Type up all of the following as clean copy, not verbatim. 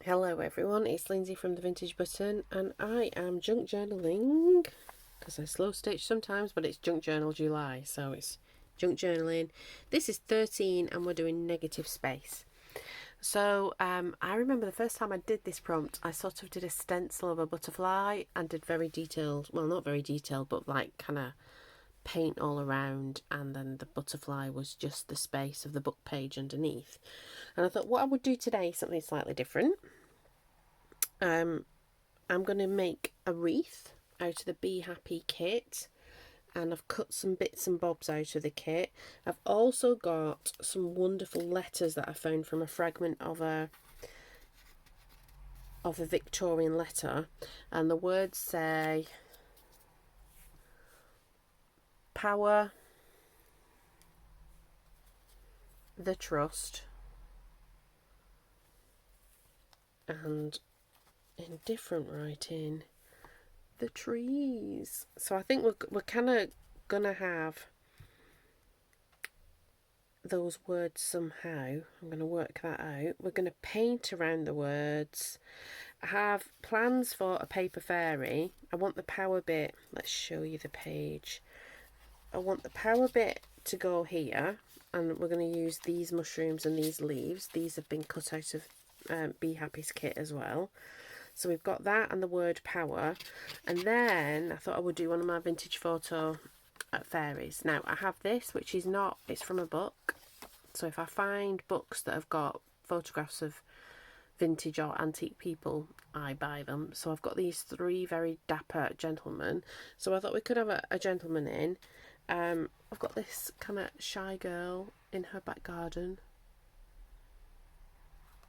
Hello everyone, it's Lindsay from the Vintage Button, and I am junk journaling because I slow stitch sometimes, but it's junk journal July, so it's junk journaling. This is 13 and we're doing negative space. So I remember the first time I did this prompt, I sort of did a stencil of a butterfly and did very detailed, well, not very detailed, but like kind of paint all around, and then the butterfly was just the space of the book page underneath. And I thought what I would do today is something slightly different. I'm going to make a wreath out of the Bee Happy kit, and I've cut some bits and bobs out of the kit. I've also got some wonderful letters that I found from a fragment of a Victorian letter, and the words say power, the trust, and in different writing, the trees. So I think we're kind of gonna have those words somehow. I'm going to work that out. We're going to paint around the words. I have plans for a paper fairy. I want the power bit, let's show you the page. I want the power bit to go here, and we're going to use these mushrooms and these leaves. These have been cut out of Bee Happy's kit as well. So we've got that and the word power. And then I thought I would do one of my vintage photo fairies. Now I have this, which is not, it's from a book. So if I find books that have got photographs of vintage or antique people, I buy them. So I've got these three very dapper gentlemen. So I thought we could have a gentleman in. I've got this kind of shy girl in her back garden.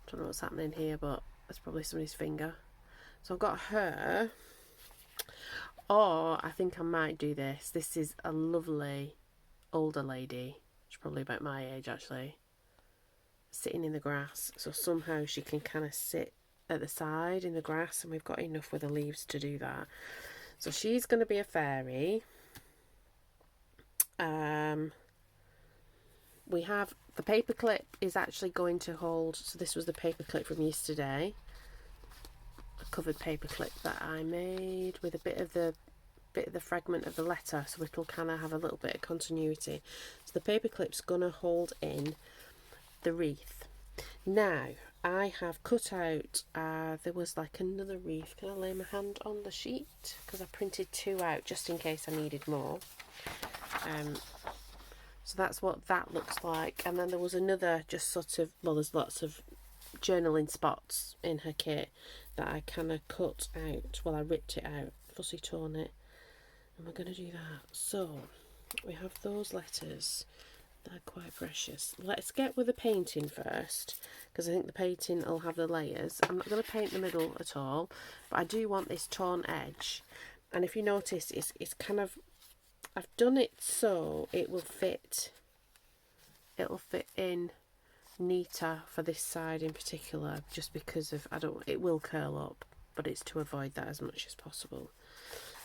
Don't know what's happening here, but that's probably somebody's finger. So I've got her. Or I think I might do this. This is a lovely older lady. She's probably about my age actually. Sitting in the grass. So somehow she can kind of sit at the side in the grass, and we've got enough with the leaves to do that. So she's going to be a fairy. We have the paper clip is actually going to hold. So this was the paper clip from yesterday. A covered paper clip that I made with a bit of the fragment of the letter, so it'll kind of have a little bit of continuity. So the paper clip's gonna hold in the wreath. Now I have cut out there was like another wreath. Can I lay my hand on the sheet, because I printed two out just in case I needed more. So that's what that looks like. And then there was another, just sort of, well, there's lots of journaling spots in her kit that I kind of cut out. Well, I ripped it out, fussy torn it, and we're going to do that. So we have those letters. They're quite precious. Let's get with the painting first, because I think the painting will have the layers. I'm not going to paint the middle at all, but I do want this torn edge. And if you notice, it's kind of, I've done it so it will fit. It'll fit in neater for this side in particular, just because of, it will curl up, but it's to avoid that as much as possible.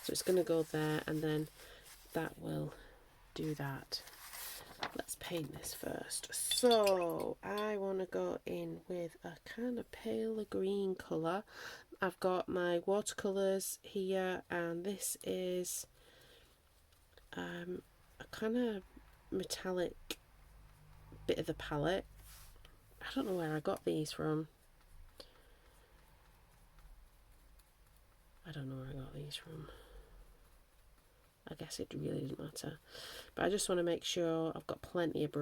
So it's going to go there, and then that will do that. Let's paint this first. So I want to go in with a kind of paler green colour. I've got my watercolours here, and this is a kind of metallic bit of the palette. I don't know where I got these from. I guess it really didn't matter. But I just want to make sure I've got plenty of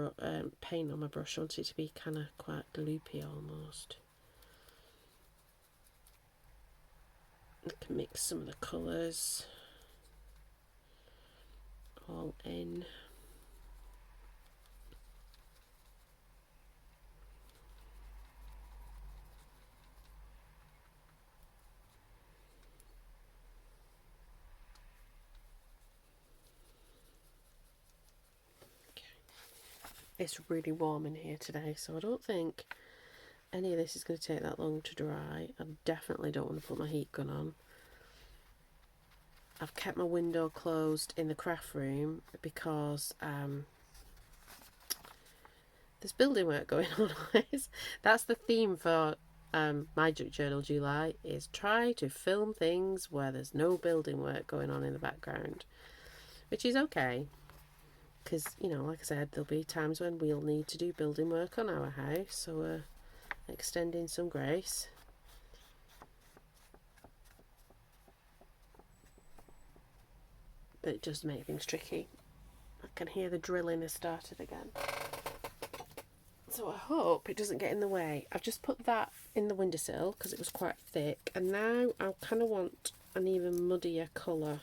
paint on my brush. I want it to be kind of quite gloopy almost. I can mix some of the colours all in. It's really warm in here today, so I don't think any of this is going to take that long to dry. I definitely don't want to put my heat gun on. I've kept my window closed in the craft room because there's building work going on always. That's the theme for My journal July is try to film things where there's no building work going on in the background, which is okay, because, you know, like I said, there'll be times when we'll need to do building work on our house, so we're extending some grace. But it does make things tricky. I can hear the drilling has started again. So I hope it doesn't get in the way. I've just put that in the windowsill because it was quite thick. And now I kind of want an even muddier colour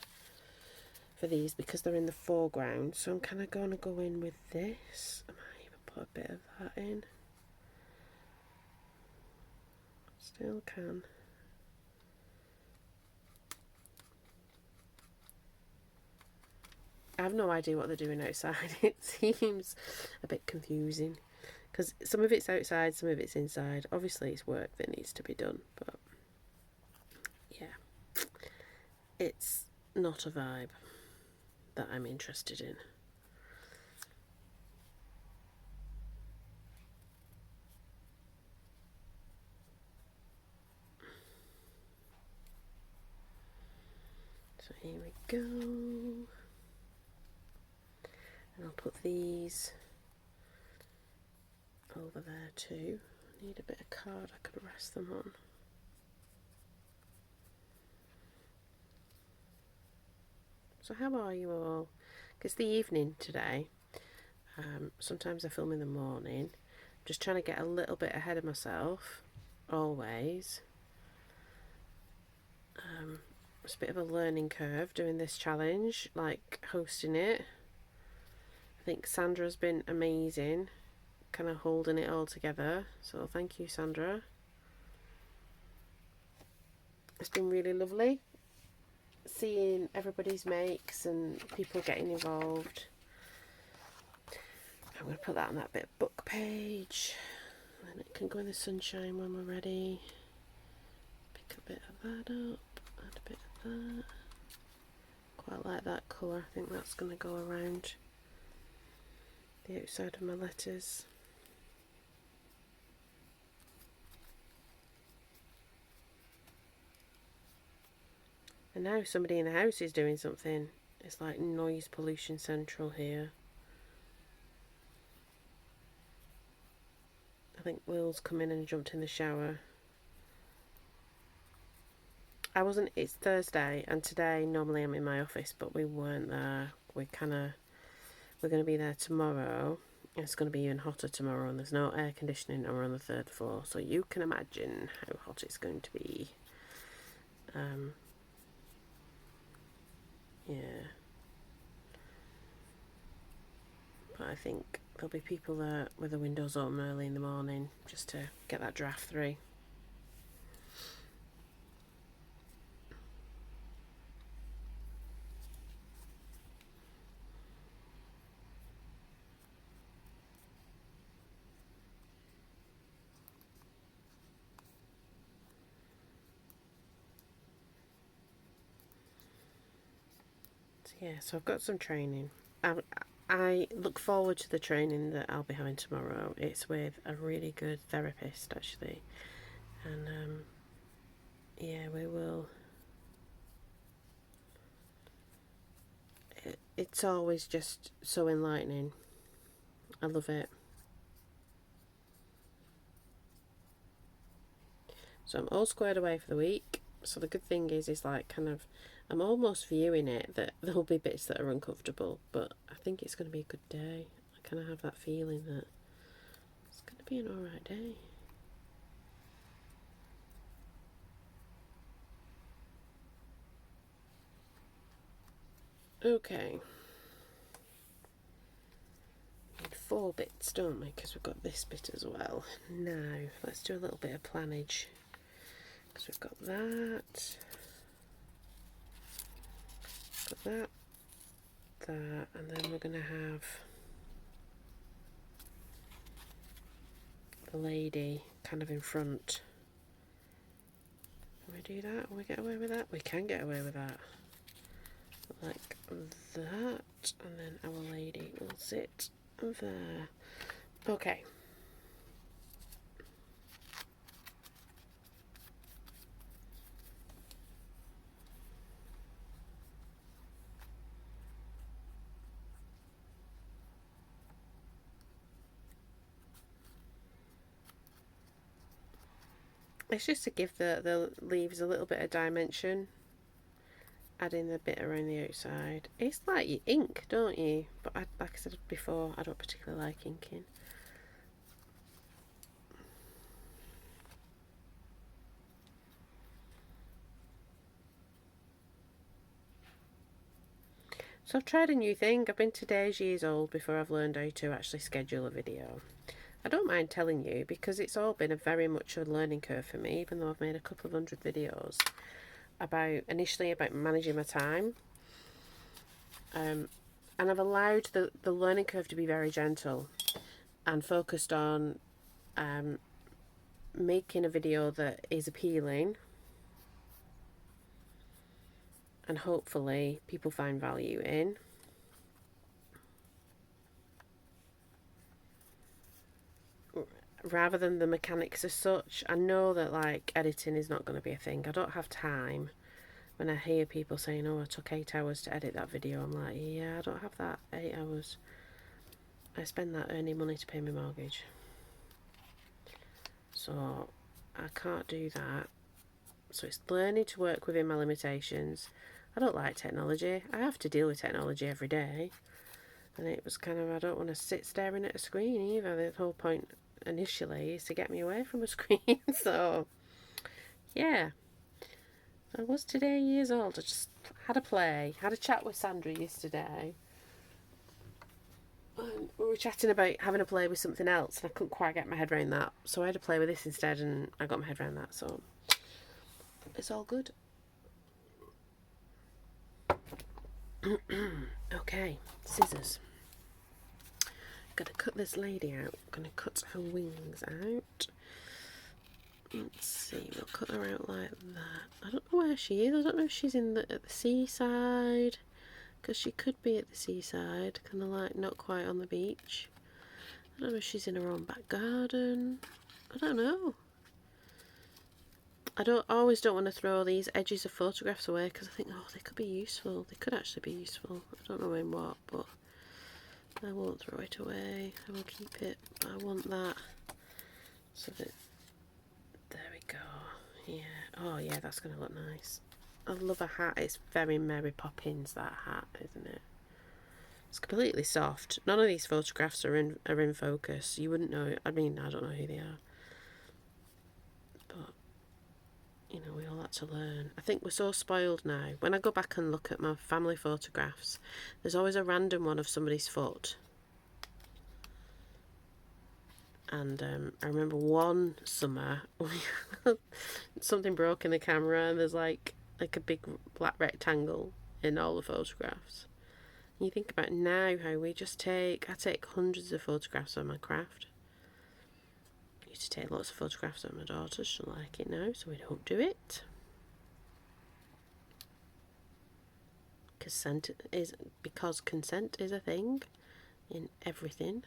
for these because they're in the foreground. So I'm kind of going to go in with this. I might even put a bit of that in. Still can. I have no idea what they're doing outside. It seems a bit confusing because some of it's outside, some of it's inside. Obviously it's work that needs to be done, but yeah, it's not a vibe that I'm interested in. So here we go. And I'll put these over there too. I need a bit of card I could rest them on. So how are you all? It's the evening today. Sometimes I film in the morning. I'm just trying to get a little bit ahead of myself, always. It's a bit of a learning curve doing this challenge, like hosting it. I think Sandra's been amazing, kind of holding it all together. So thank you, Sandra. It's been really lovely seeing everybody's makes and people getting involved. I'm going to put that on that bit book page, and it can go in the sunshine when we're ready. Pick a bit of that up, add a bit of that. Quite like that colour. I think that's going to go around the outside of my letters. And now somebody in the house is doing something. It's like noise pollution central here. I think Will's come in and jumped in the shower. It's Thursday, and today normally I'm in my office, but we weren't there. We're going to be there tomorrow. It's going to be even hotter tomorrow, and there's no air conditioning, and we're on the 3rd floor, so you can imagine how hot it's going to be. Yeah. But I think there'll be people there with the windows open early in the morning just to get that draft through. Yeah, so I've got some training. I look forward to the training that I'll be having tomorrow. It's with a really good therapist, actually. And, yeah, we will. It's always just so enlightening. I love it. So I'm all squared away for the week. So the good thing is like kind of, I'm almost viewing it that there'll be bits that are uncomfortable, but I think it's going to be a good day. I kind of have that feeling that it's going to be an alright day. Okay. Need 4 bits, don't we? Because we've got this bit as well. Now, let's do a little bit of planage. Because we've got that. Got that. That. And then we're going to have the lady kind of in front. Can we do that? Can we get away with that? We can get away with that. Like that, and then our lady will sit there. Okay. It's just to give the leaves a little bit of dimension, adding the bit around the outside. It's like you ink, don't you? But like I said before, I don't particularly like inking. So I've tried a new thing. I've been today's years old before I've learned how to actually schedule a video. I don't mind telling you because it's all been a very much a learning curve for me, even though I've made a couple of hundred videos initially about managing my time. And I've allowed the learning curve to be very gentle and focused on making a video that is appealing and hopefully people find value in. Rather than the mechanics as such. I know that like editing is not going to be a thing. I don't have time. When I hear people saying, oh, I took 8 hours to edit that video, I'm like, yeah, I don't have that 8 hours. I spend that earning money to pay my mortgage. So I can't do that. So it's learning to work within my limitations. I don't like technology. I have to deal with technology every day. And it was kind of, I don't want to sit staring at a screen either. The whole point initially is to get me away from a screen. So, yeah. I was today years old. I just had a chat with Sandra yesterday. And we were chatting about having a play with something else, and I couldn't quite get my head around that. So I had to play with this instead, and I got my head around that. So it's all good. Okay, scissors. Gonna cut this lady out. Gonna cut her wings out. Let's see, we'll cut her out like that. I don't know where she is. I don't know if she's at the seaside, because she could be at the seaside, kind of like not quite on the beach. I don't know if she's in her own back garden. I don't know. I always don't want to throw these edges of photographs away because I think, oh, they could be useful. They could actually be useful. I don't know in what, but I won't throw it away. I will keep it. I want that so that, there we go. Yeah. Oh yeah, that's going to look nice. I love a hat. It's very Mary Poppins, that hat, isn't it? It's completely soft. None of these photographs are in focus. You wouldn't know. I mean, I don't know who they are. But, you know, we all had to learn. I think we're so spoiled now. When I go back and look at my family photographs, there's always a random one of somebody's foot. And I remember one summer, something broke in the camera and there's like a big black rectangle in all the photographs. And you think about now how I take hundreds of photographs of my craft. I used to take lots of photographs of my daughter. She'll like it now, so we don't do it. Because consent is a thing in everything.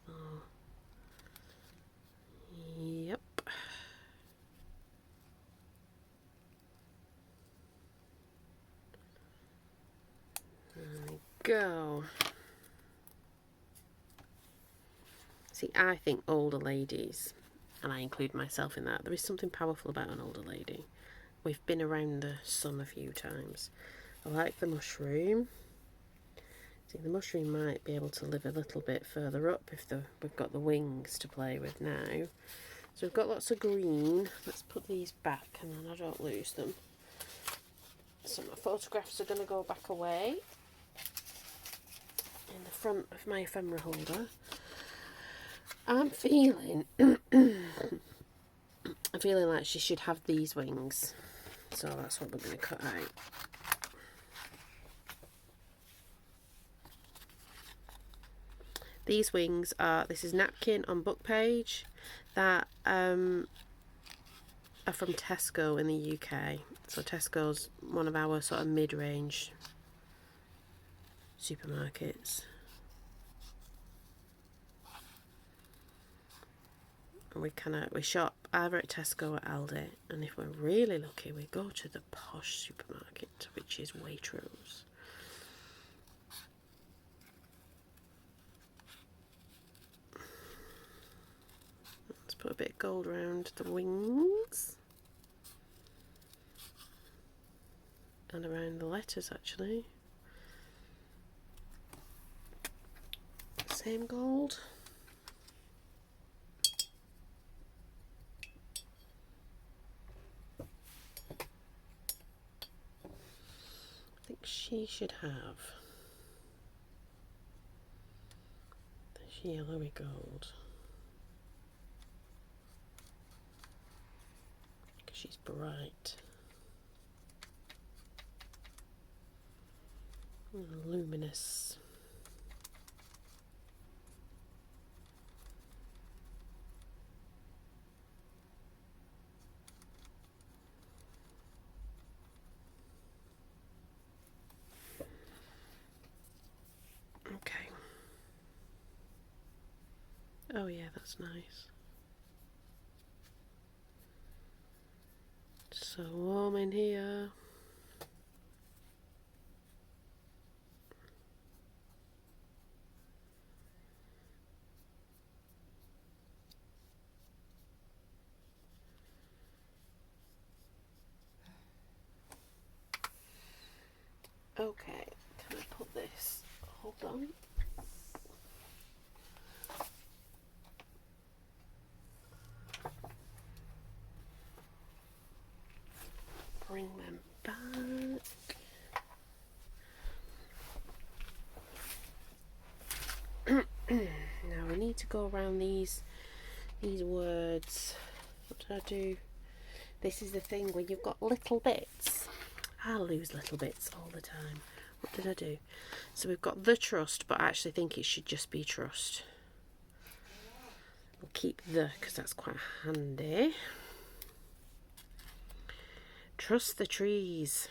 Oh. Yep. There we go. See, I think older ladies, and I include myself in that, there is something powerful about an older lady. We've been around the sun a few times. I like the mushroom. See, the mushroom might be able to live a little bit further up if we've got the wings to play with now. So we've got lots of green. Let's put these back and then I don't lose them. So my photographs are going to go back away in the front of my ephemera holder. I'm feeling like she should have these wings. So that's what we're going to cut out. These wings are, this is napkin on book page that are from Tesco in the UK. So Tesco's one of our sort of mid-range supermarkets. And we shop either at Tesco or Aldi, and if we're really lucky we go to the posh supermarket, which is Waitrose. Let's put a bit of gold around the wings. and around the letters actually. Same gold. I think she should have this yellowy gold. Because she's bright. And luminous. Okay. Oh yeah, that's nice. It's so warm in here. Okay, can I put this? Hold on. Bring them back. Now we need to go around these words. What did I do? This is the thing when you've got little bits. I lose little bits all the time. What did I do? So we've got the trust, but I actually think it should just be trust. We'll keep the, because that's quite handy. Trust the trees.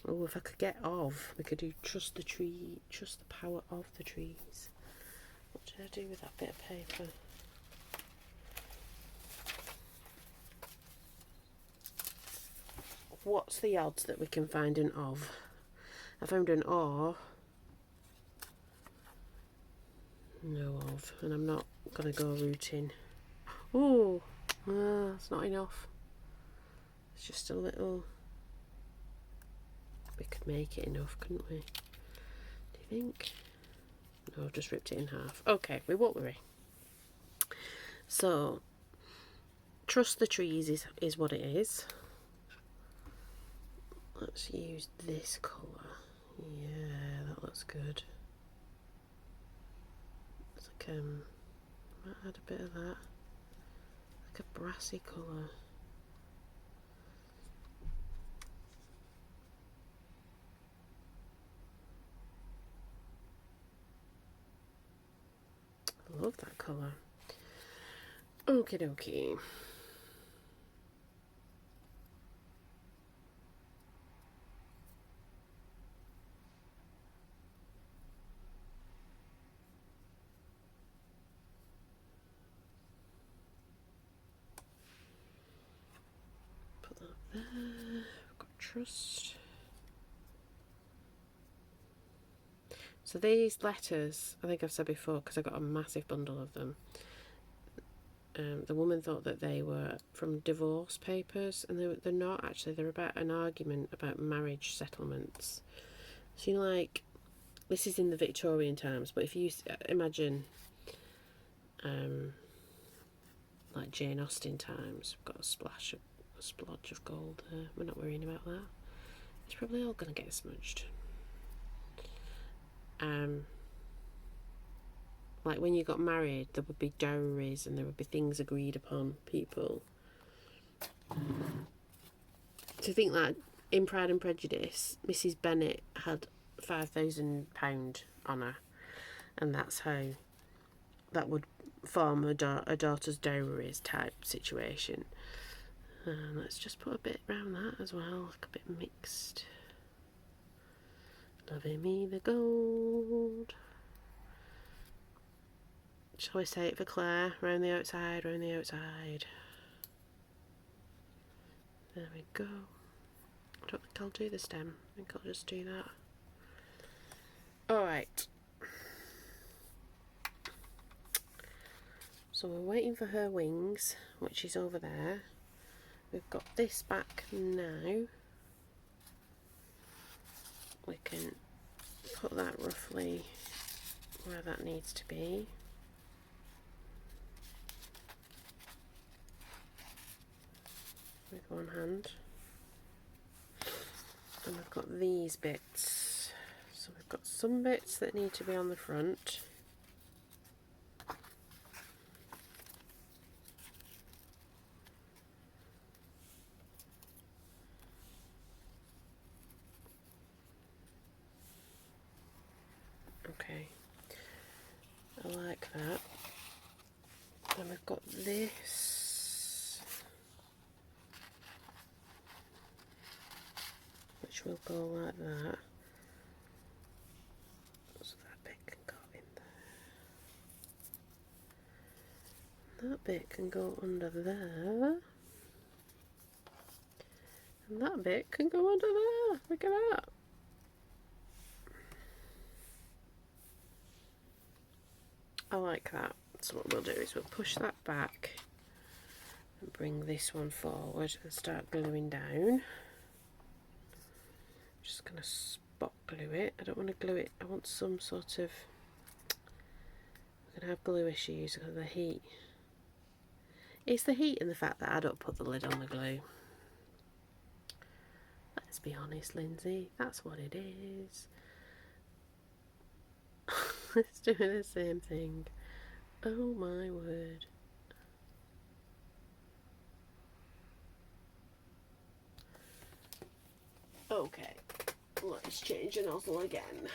Oh, if I could get of, we could do trust the tree, trust the power of the trees. What did I do with that bit of paper? What's the odds that we can find an of? I found an or. No of, and I'm not going to go rooting. Oh, that's not enough. It's just a little. We could make it enough, couldn't we? Do you think? No, I've just ripped it in half. Okay, we won't worry. So, trust the trees is what it is. Let's use this colour. Yeah, that looks good. It's like might add a bit of that. Like a brassy colour. I love that colour. Okie dokie. Put that there. I've got trust. So these letters, I think I've said before, because I got a massive bundle of them. The woman thought that they were from divorce papers, and they're not actually. They're about an argument about marriage settlements. So you know, like, this is in the Victorian times, but if you imagine, like Jane Austen times, we've got a splodge of gold there. We're not worrying about that. It's probably all going to get smudged. Like when you got married, there would be dowries and there would be things agreed upon people. To think that in Pride and Prejudice, Mrs. Bennet had £5,000 on her, and that's how that would form a daughter's dowries type situation. Let's just put a bit around that as well, like a bit mixed. Loving me the gold. Shall we say it for Claire? Round the outside, round the outside. There we go. I don't think I'll do the stem. I think I'll just do that. Alright. So we're waiting for her wings, which is over there. we've got this back now, we can put that roughly where that needs to be. With one hand. And we've got these bits. So we've got some bits that need to be on the front. Okay, I like that. And we've got this, which will go like that. So that bit can go in there. That bit can go under there. And that bit can go under there. Look at that. I like that. So what we'll do is we'll push that back and bring this one forward and start gluing down. Just going to spot glue it. I don't want to glue it. I want some sort of... I'm going to have glue issues because of the heat. It's the heat and the fact that I don't put the lid on the glue. Let's be honest, Lindsay. That's what it is. It's doing the same thing. Oh my word. Okay, let's change a nozzle again.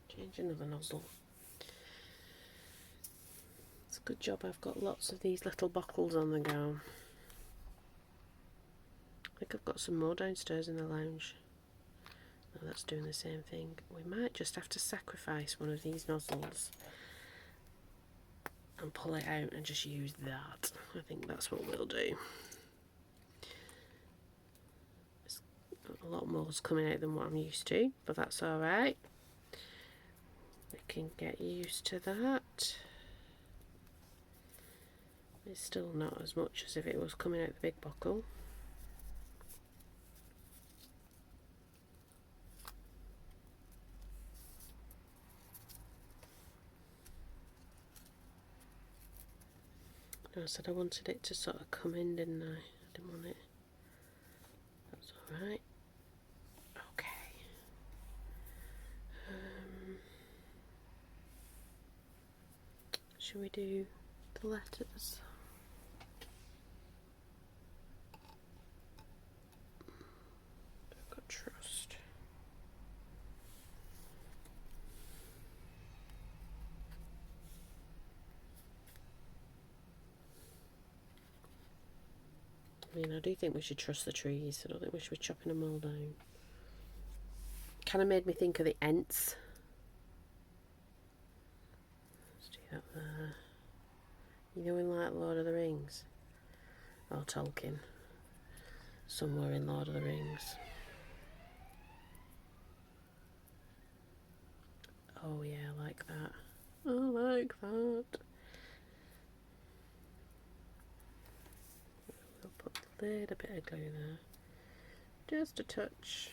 Change another nozzle. It's a good job I've got lots of these little bottles on the go. I think I've got some more downstairs in the lounge. Oh, that's doing the same thing. We might just have to sacrifice one of these nozzles and pull it out and just use that. I think that's what we'll do. It's a lot more's coming out than what I'm used to, but that's alright. We can get used to that. It's still not as much as if it was coming out the big buckle. I said I wanted it to sort of come in, didn't I? I didn't want it. That's alright. Okay. Shall we do the letters? I've got trust. I mean, I do think we should trust the trees. I don't think we should be chopping them all down. Kind of made me think of the Ents. Let's do that there. You know, in like Lord of the Rings? Or Tolkien. Somewhere in Lord of the Rings. Oh yeah, I like that. I like that. We'll put a little bit of glue there. Just a touch.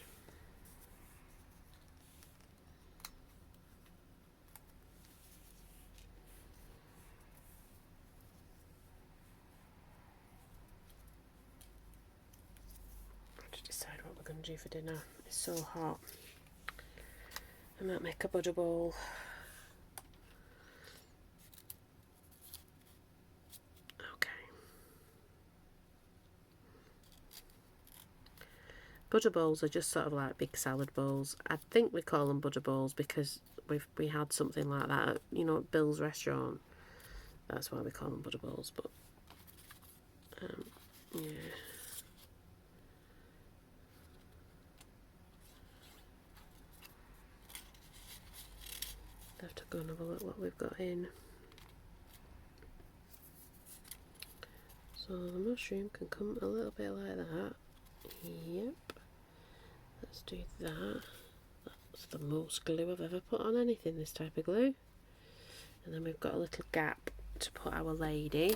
To decide what we're going to do for dinner. It's so hot. I might make a butter bowl. Okay. Butter bowls are just sort of like big salad bowls. I think we call them butter bowls because we had something like that at, you know, at Bill's restaurant. That's why we call them butter bowls. But yeah. Have to go and have a look what we've got in. So the mushroom can come a little bit like that. Yep. Let's do that. That's the most glue I've ever put on anything, this type of glue. And then we've got a little gap to put our lady.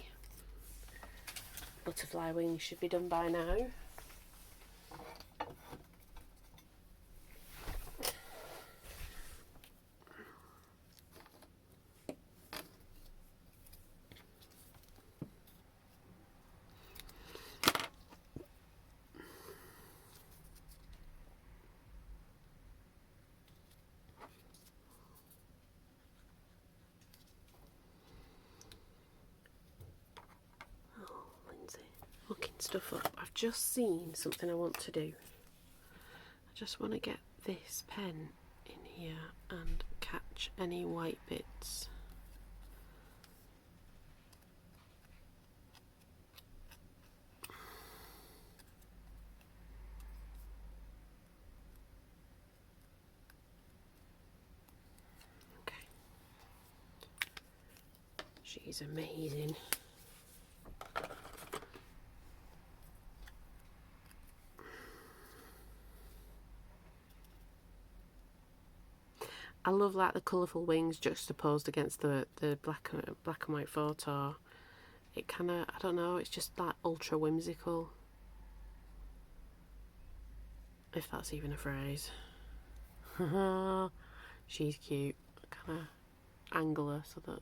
butterfly wings should be done by now. Looking stuff up. I've just seen something I want to do. I just want to get this pen in here and catch any white bits. Okay. She's amazing. I love like the colourful wings juxtaposed against the black and white photo. It kind of, I don't know, it's just like ultra whimsical, if that's even a phrase. She's cute. Kind of angle her so that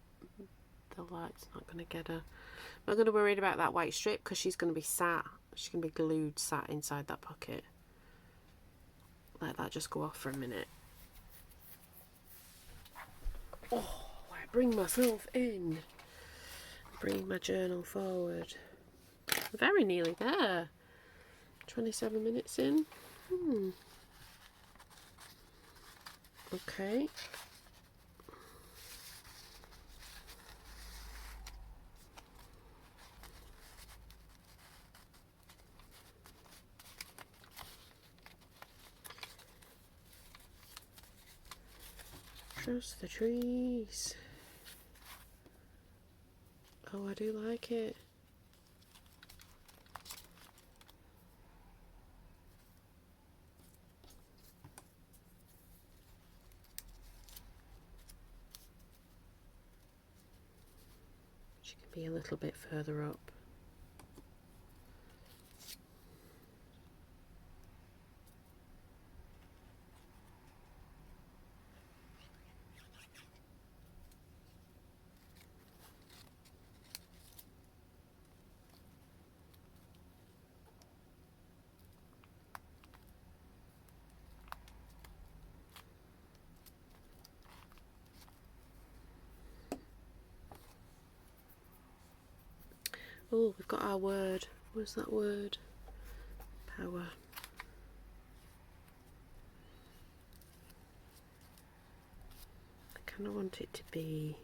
the light's not going to get her. I'm not going to worry about that white strip because she's going to be sat. She's going to be glued, sat inside that pocket. Let that just go off for a minute. Oh, I bring myself in. Bring my journal forward. Very nearly there. 27 minutes in. Okay. Trust the trees. Oh, I do like it. She can be a little bit further up. Oh, we've got our word. Where's that word? Power. I kind of want it to be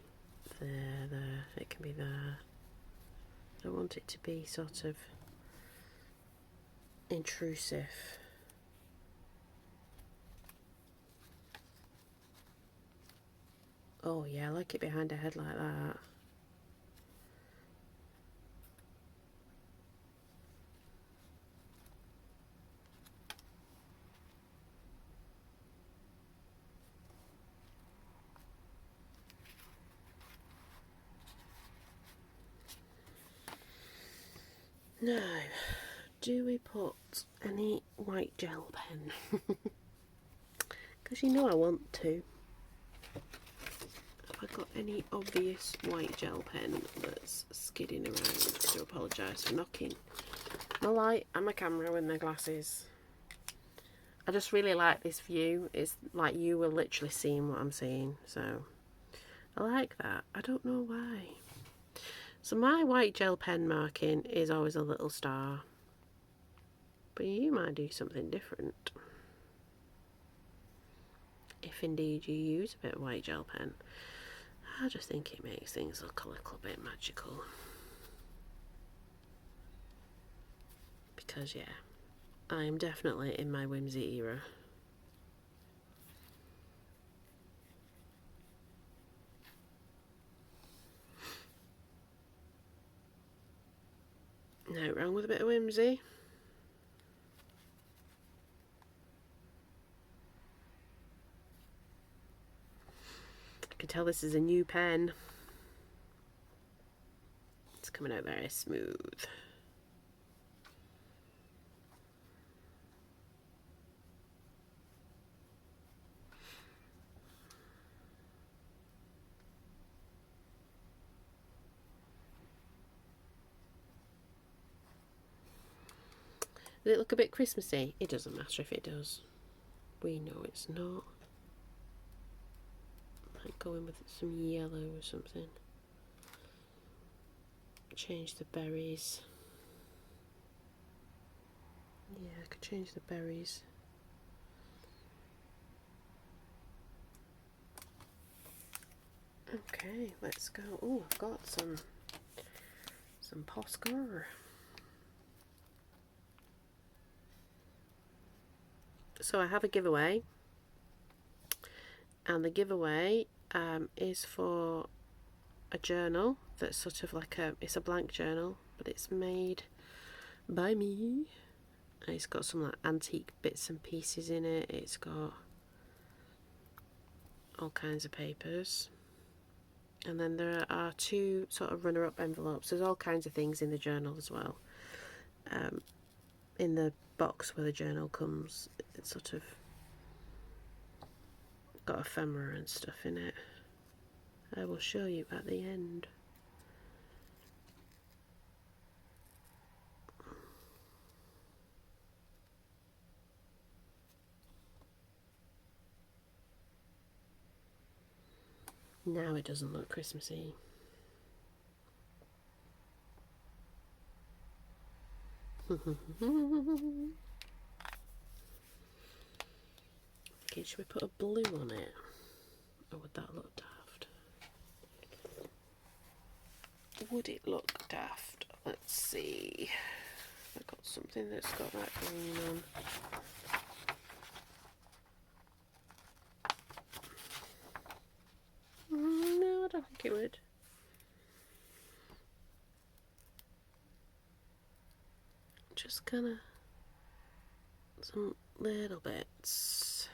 there. It can be there. I don't want it to be sort of intrusive. Oh yeah, I like it behind her head like that. Now, do we put any white gel pen? Because you know I want to. Have I got any obvious white gel pen that's skidding around? I do apologise for knocking my light and my camera with my glasses. I just really like this view. It's like you were literally seeing what I'm seeing, so I like that. I don't know why. So my white gel pen marking is always a little star, but you might do something different. If indeed you use a bit of white gel pen, I just think it makes things look a little bit magical. Because yeah, I am definitely in my whimsy era. No wrong with a bit of whimsy. I can tell this is a new pen. It's coming out very smooth. Does it look a bit Christmassy? It doesn't matter if it does. We know it's not. Might go in with some yellow or something. Change the berries. Yeah, I could change the berries. Okay, let's go. Oh, I've got some Posca. So I have a giveaway, and the giveaway is for a journal that's sort of like it's a blank journal, but it's made by me. And it's got some like antique bits and pieces in it. It's got all kinds of papers. And then there are 2 sort of runner-up envelopes. There's all kinds of things in the journal as well. In the box where the journal comes, it's sort of got ephemera and stuff in it. I will show you at the end. Now it doesn't look Christmassy. Okay, should we put a blue on it? Or would that look daft? Would it look daft? Let's see. I've got something that's got that green on. No, I don't think it would. Just kind of some little bits.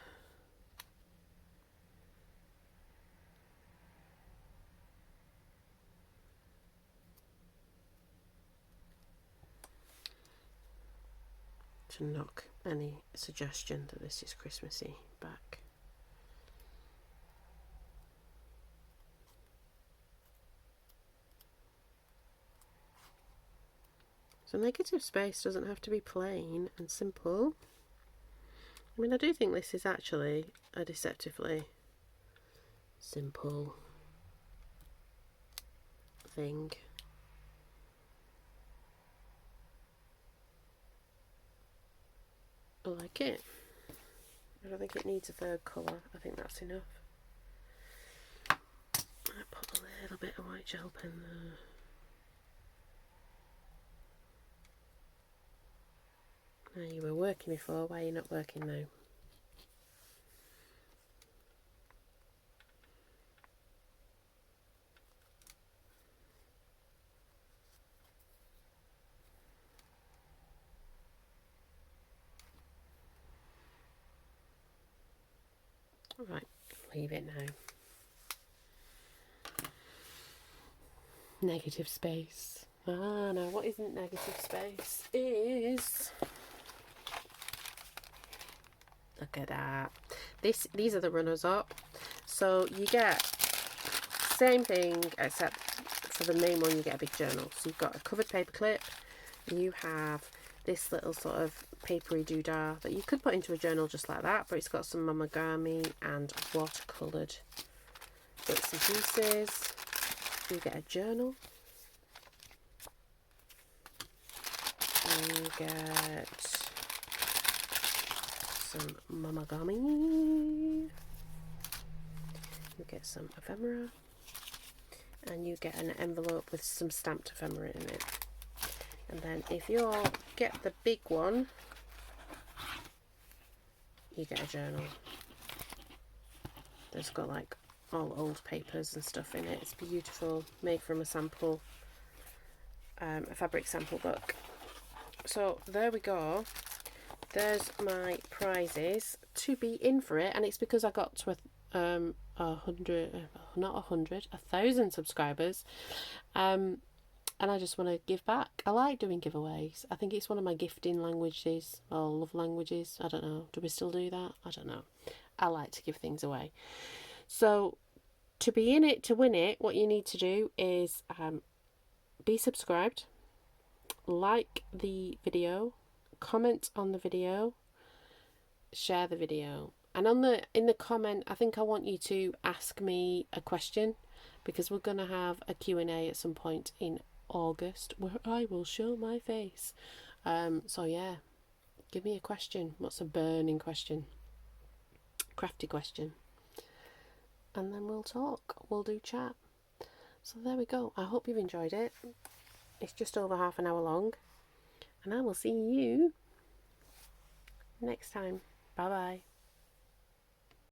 To knock any suggestion that this is Christmassy back. So negative space doesn't have to be plain and simple. I mean, I do think this is actually a deceptively simple thing. I like it. I don't think it needs a 3rd colour. I think that's enough. I put a little bit of white gel pen there. Now, you were working before, why are you not working now? Right, leave it now. Negative space. Ah, no, what isn't negative space is... Look at that. These are the runners up. So you get same thing, except for the main one you get a big journal. So you've got a covered paper clip. You have this little sort of papery doodah that you could put into a journal just like that, but it's got some mamagami and watercoloured bits and pieces. You get a journal. You get some mamagami. You get some ephemera. And you get an envelope with some stamped ephemera in it. And then if you get the big one, you get a journal. It's got like all old papers and stuff in it. It's beautiful, made from a sample, a fabric sample book. So there we go. There's my prizes to be in for it, and it's because I got to 1,000 subscribers, and I just want to give back. I like doing giveaways. I think it's one of my gifting languages, or love languages. I don't know. Do we still do that? I don't know. I like to give things away. So to be in it, to win it, what you need to do is be subscribed, like the video, comment on the video, share the video, and in the comment, I think I want you to ask me a question, because we're gonna have a Q&A at some point in August where I will show my face. So yeah, give me a question. What's a burning question? Crafty question. And then we'll talk. We'll do chat. So there we go. I hope you've enjoyed it. It's just over half an hour long. And I will see you next time. Bye bye.